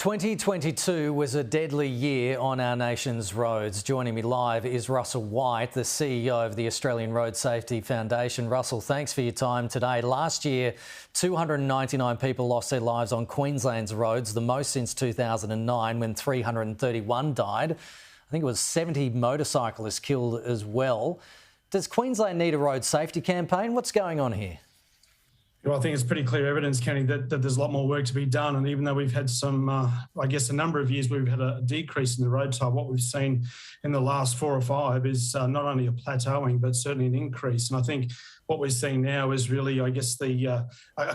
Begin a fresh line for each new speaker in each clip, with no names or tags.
2022 was a deadly year on our nation's roads. Joining me live is Russel White, the CEO of the Australian Road Safety Foundation. Russell, thanks for your time today. Last year, 299 people lost their lives on Queensland's roads, the most since 2009 when 331 died. I think it was 70 motorcyclists killed as well. Does Queensland need a road safety campaign? What's going on here?
Well, I think it's pretty clear evidence, Kenny, that there's a lot more work to be done. And even though we've had some, a number of years where we've had a decrease in the road type, what we've seen in the last 4 or 5 is not only a plateauing, but certainly an increase. And I think what we're seeing now is really, a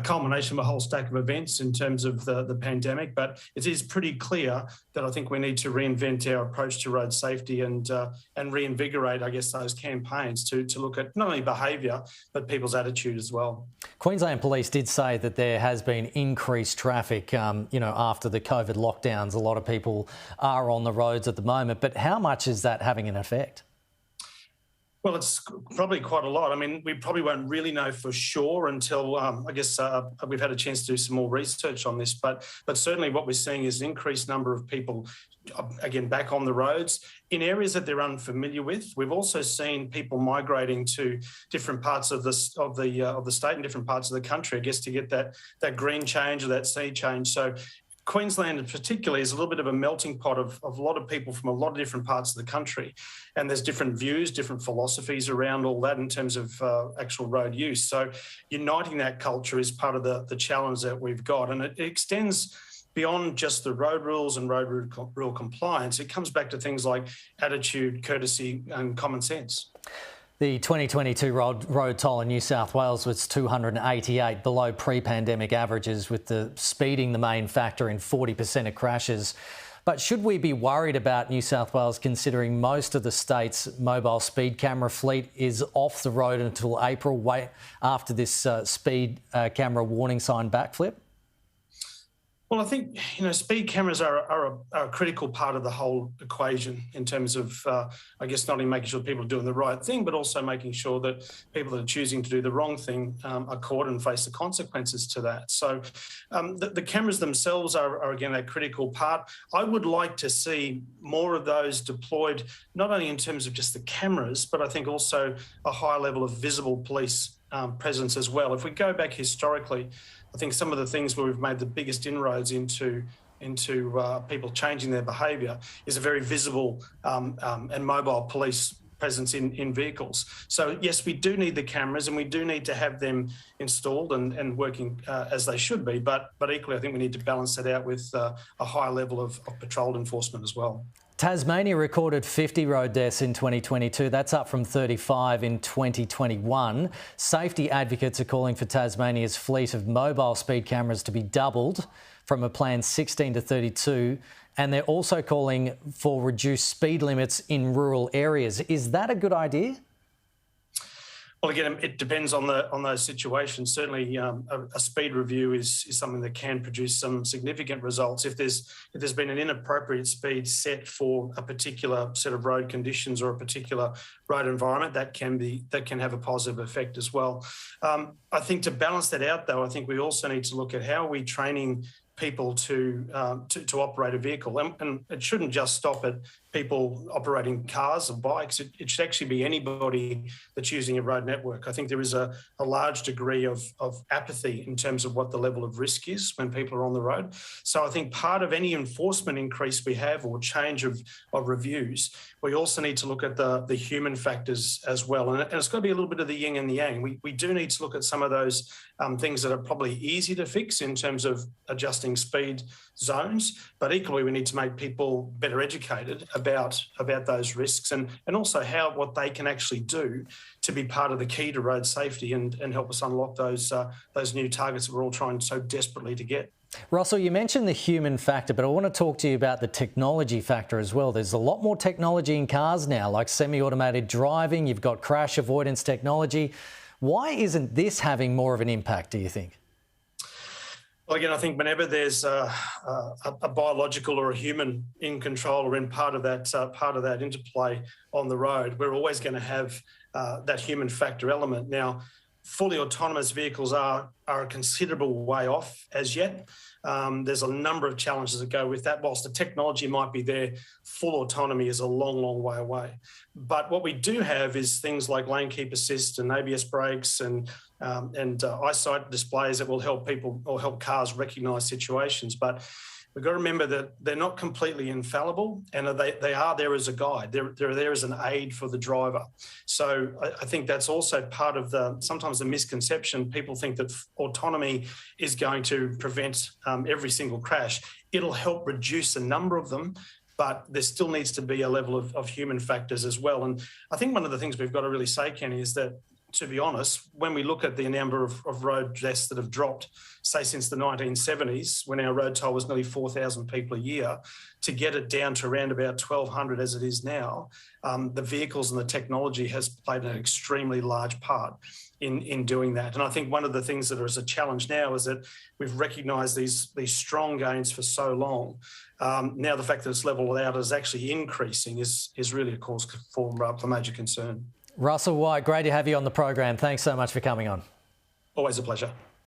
culmination of a whole stack of events in terms of the pandemic. But it is pretty clear that I think we need to reinvent our approach to road safety and reinvigorate, those campaigns to look at not only behaviour, but people's attitude as well.
Queensland Police did say that there has been increased traffic, after the COVID lockdowns. A lot of people are on the roads at the moment. But how much is that having an effect?
Well, it's probably quite a lot. I mean, we probably won't really know for sure until, we've had a chance to do some more research on this. But certainly what we're seeing is an increased number of people, again, back on the roads in areas that they're unfamiliar with. We've also seen people migrating to different parts of the state and different parts of the country, to get that green change or that sea change. So Queensland in particular is a little bit of a melting pot of a lot of people from a lot of different parts of the country. And there's different views, different philosophies around all that in terms of actual road use. So uniting that culture is part of the challenge that we've got. And it extends beyond just the road rules and road rule compliance. It comes back to things like attitude, courtesy and common sense.
The 2022 road toll in New South Wales was 288, below pre-pandemic averages, with the speeding the main factor in 40% of crashes. But should we be worried about New South Wales, considering most of the state's mobile speed camera fleet is off the road until April, after this speed camera warning sign backflip?
Well, I think, speed cameras are a critical part of the whole equation in terms of, not only making sure people are doing the right thing, but also making sure that people that are choosing to do the wrong thing are caught and face the consequences to that. So the cameras themselves are, again, a critical part. I would like to see more of those deployed, not only in terms of just the cameras, but I think also a higher level of visible police presence as well. If we go back historically, I think some of the things where we've made the biggest inroads into people changing their behaviour is a very visible and mobile police presence in vehicles. So yes, we do need the cameras and we do need to have them installed and working as they should be. But equally, I think we need to balance that out with a higher level of patrol enforcement as well.
Tasmania recorded 50 road deaths in 2022. That's up from 35 in 2021. Safety advocates are calling for Tasmania's fleet of mobile speed cameras to be doubled from a planned 16 to 32. And they're also calling for reduced speed limits in rural areas. Is that a good idea?
Well, again, it depends on those situations. Certainly, a speed review is something that can produce some significant results. If there's been an inappropriate speed set for a particular set of road conditions or a particular road environment, that can have a positive effect as well. I think to balance that out, though, I think we also need to look at how are we training people to operate a vehicle, and it shouldn't just stop at people operating cars or bikes. It should actually be anybody that's using a road network. I think there is a large degree of apathy in terms of what the level of risk is when people are on the road. So I think part of any enforcement increase we have or change of reviews, we also need to look at the human factors as well. And it's got to be a little bit of the yin and the yang. We do need to look at some of those things that are probably easy to fix in terms of adjusting speed zones, but equally we need to make people better educated about those risks and also what they can actually do to be part of the key to road safety and help us unlock those new targets that we're all trying so desperately to get.
Russell, you mentioned the human factor, but I want to talk to you about the technology factor as well. There's a lot more technology in cars now, like semi-automated driving, you've got crash avoidance technology. Why isn't this having more of an impact, do you think?
Well, again, I think whenever there's a biological or a human in control or in part of that interplay on the road, we're always going to have that human factor element. Now, fully autonomous vehicles are a considerable way off as yet. There's a number of challenges that go with that. Whilst the technology might be there, full autonomy is a long, long way away. But what we do have is things like lane keep assist and ABS brakes and eyesight displays that will help people or help cars recognise situations. But we've got to remember that they're not completely infallible, and they are there as a guide. They're there as an aid for the driver. So I think that's also part of sometimes the misconception. People think that autonomy is going to prevent every single crash. It'll help reduce the number of them, but there still needs to be a level of human factors as well. And I think one of the things we've got to really say, Kenny, is that, to be honest, when we look at the number of road deaths that have dropped, say since the 1970s, when our road toll was nearly 4,000 people a year, to get it down to around about 1,200 as it is now, the vehicles and the technology has played an extremely large part in doing that. And I think one of the things that is a challenge now is that we've recognised these strong gains for so long. Now the fact that it's levelled out is actually increasing is really a cause for major concern.
Russel White, great to have you on the program. Thanks so much for coming on.
Always a pleasure.